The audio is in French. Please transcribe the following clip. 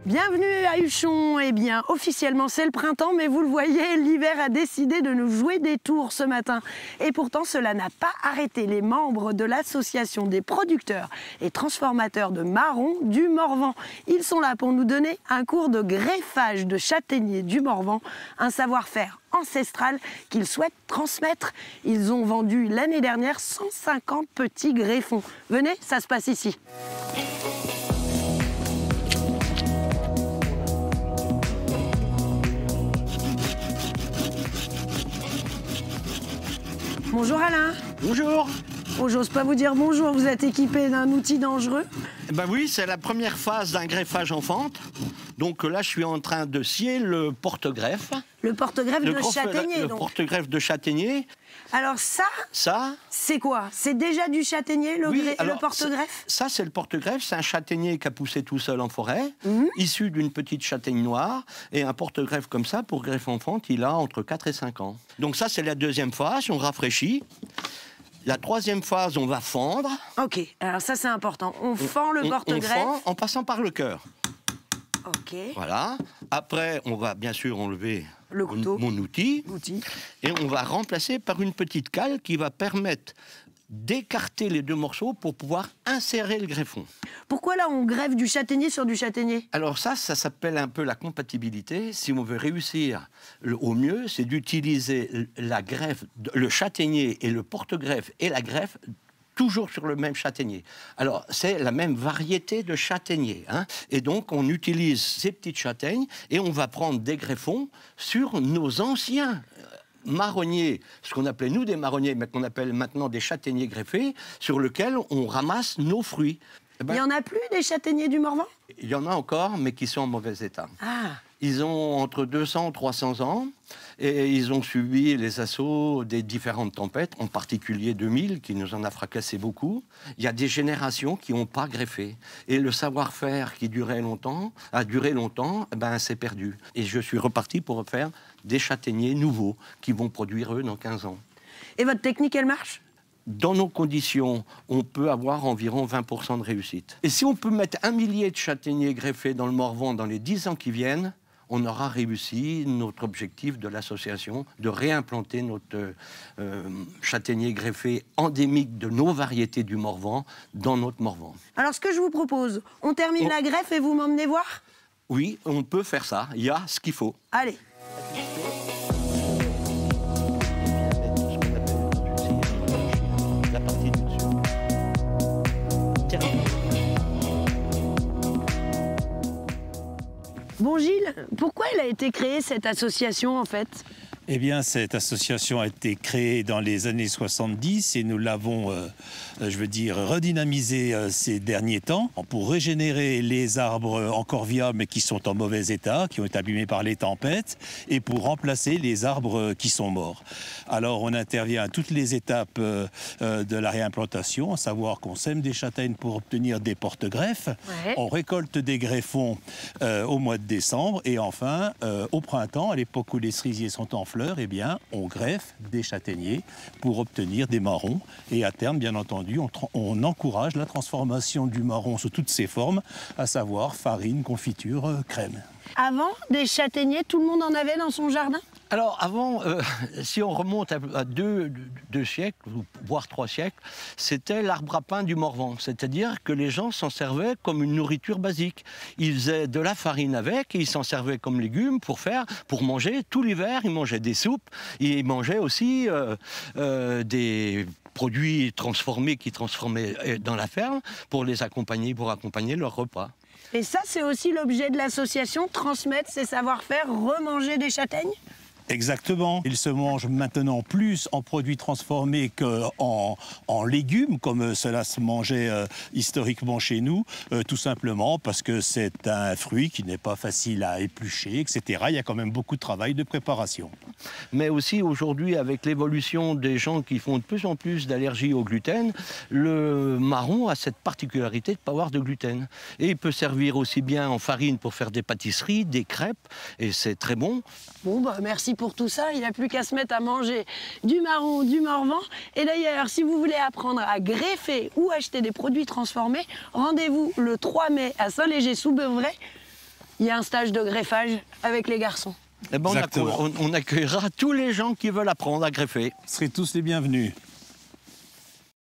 Bienvenue à Huchon. Eh bien, officiellement, c'est le printemps, mais vous le voyez, l'hiver a décidé de nous jouer des tours ce matin. Et pourtant, cela n'a pas arrêté les membres de l'association des producteurs et transformateurs de marrons du Morvan. Ils sont là pour nous donner un cours de greffage de châtaigniers du Morvan, un savoir-faire ancestral qu'ils souhaitent transmettre. Ils ont vendu l'année dernière 150 petits greffons. Venez, ça se passe ici. Bonjour Alain. Bonjour. Oh, j'ose pas vous dire bonjour, vous êtes équipé d'un outil dangereux. Ben oui, c'est la première phase d'un greffage en fente. Donc là, je suis en train de scier le porte-greffe. Le porte-greffe de châtaignier. Le porte-greffe de châtaignier. Alors ça, c'est quoi? C'est déjà du châtaignier, le porte-greffe? Ça, c'est le porte-greffe. C'est un châtaignier qui a poussé tout seul en forêt, issu d'une petite châtaigne noire. Et un porte-greffe comme ça, pour greffe en fente, il a entre 4 et 5 ans. Donc ça, c'est la deuxième phase, on rafraîchit. La troisième phase, on va fendre. Ok, alors ça, c'est important. On fend le porte-greffe. On fend en passant par le cœur. Ok. Voilà. Après, on va bien sûr enlever le couteau, mon outil. Et on va remplacer par une petite cale qui va permettre d'écarter les deux morceaux pour pouvoir insérer le greffon. Pourquoi là on greffe du châtaignier sur du châtaignier? Alors ça s'appelle un peu la compatibilité. Si on veut réussir au mieux, c'est d'utiliser la greffe, le châtaignier et le porte-greffe et la greffe toujours sur le même châtaignier. Alors, c'est la même variété de châtaigniers. Et donc, on utilise ces petites châtaignes et on va prendre des greffons sur nos anciens marronniers, ce qu'on appelait nous des marronniers, mais qu'on appelle maintenant des châtaigniers greffés, sur lesquels on ramasse nos fruits. Il n'y en a plus des châtaigniers du Morvan? Il y en a encore, mais qui sont en mauvais état. Ah. Ils ont entre 200 et 300 ans et ils ont subi les assauts des différentes tempêtes, en particulier 2000, qui nous en a fracassé beaucoup. Il y a des générations qui n'ont pas greffé. Et le savoir-faire qui a duré longtemps, c'est perdu. Et je suis reparti pour faire des châtaigniers nouveaux qui vont produire, eux, dans 15 ans. Et votre technique, elle marche? Dans nos conditions, on peut avoir environ 20% de réussite. Et si on peut mettre 1 millier de châtaigniers greffés dans le Morvan dans les 10 ans qui viennent, on aura réussi notre objectif de l'association de réimplanter notre châtaignier greffé endémique de nos variétés du Morvan dans notre Morvan. Alors ce que je vous propose, on termine la greffe et vous m'emmenez voir? Oui, on peut faire ça. Il y a ce qu'il faut. Allez. Bon Gilles, pourquoi elle a été créée cette association en fait? Eh bien, cette association a été créée dans les années 70 et nous l'avons, redynamisée ces derniers temps pour régénérer les arbres encore viables mais qui sont en mauvais état, qui ont été abîmés par les tempêtes, et pour remplacer les arbres qui sont morts. Alors, on intervient à toutes les étapes de la réimplantation, à savoir qu'on sème des châtaignes pour obtenir des porte-greffes, on récolte des greffons au mois de décembre, et enfin, au printemps, à l'époque où les cerisiers sont en fleurs, eh bien, on greffe des châtaigniers pour obtenir des marrons. Et à terme, bien entendu, on encourage la transformation du marron sous toutes ses formes, à savoir farine, confiture, crème. Avant, des châtaigniers, tout le monde en avait dans son jardin? Alors avant, si on remonte à deux siècles, voire 3 siècles, c'était l'arbre à pain du Morvan. C'est-à-dire que les gens s'en servaient comme une nourriture basique. Ils faisaient de la farine avec, et ils s'en servaient comme légumes pour manger. Tout l'hiver, ils mangeaient des soupes, et ils mangeaient aussi des produits transformés qui transformaient dans la ferme pour accompagner leur repas. Et ça, c'est aussi l'objet de l'association, transmettre ses savoir-faire, remanger des châtaignes? Exactement. Il se mange maintenant plus en produits transformés qu'en légumes, comme cela se mangeait historiquement chez nous, tout simplement parce que c'est un fruit qui n'est pas facile à éplucher, etc. Il y a quand même beaucoup de travail de préparation. Mais aussi aujourd'hui, avec l'évolution des gens qui font de plus en plus d'allergies au gluten, le marron a cette particularité de ne pas avoir de gluten. Et il peut servir aussi bien en farine pour faire des pâtisseries, des crêpes, et c'est très bon. Bon, bah, merci pour tout ça. Il n'a plus qu'à se mettre à manger du marron, du Morvan. Et d'ailleurs, si vous voulez apprendre à greffer ou acheter des produits transformés, rendez-vous le 3 mai à Saint-Léger-sous-Beuvray il y a un stage de greffage avec les garçons. Eh ben, on accueillera tous les gens qui veulent apprendre à greffer. Vous serez tous les bienvenus.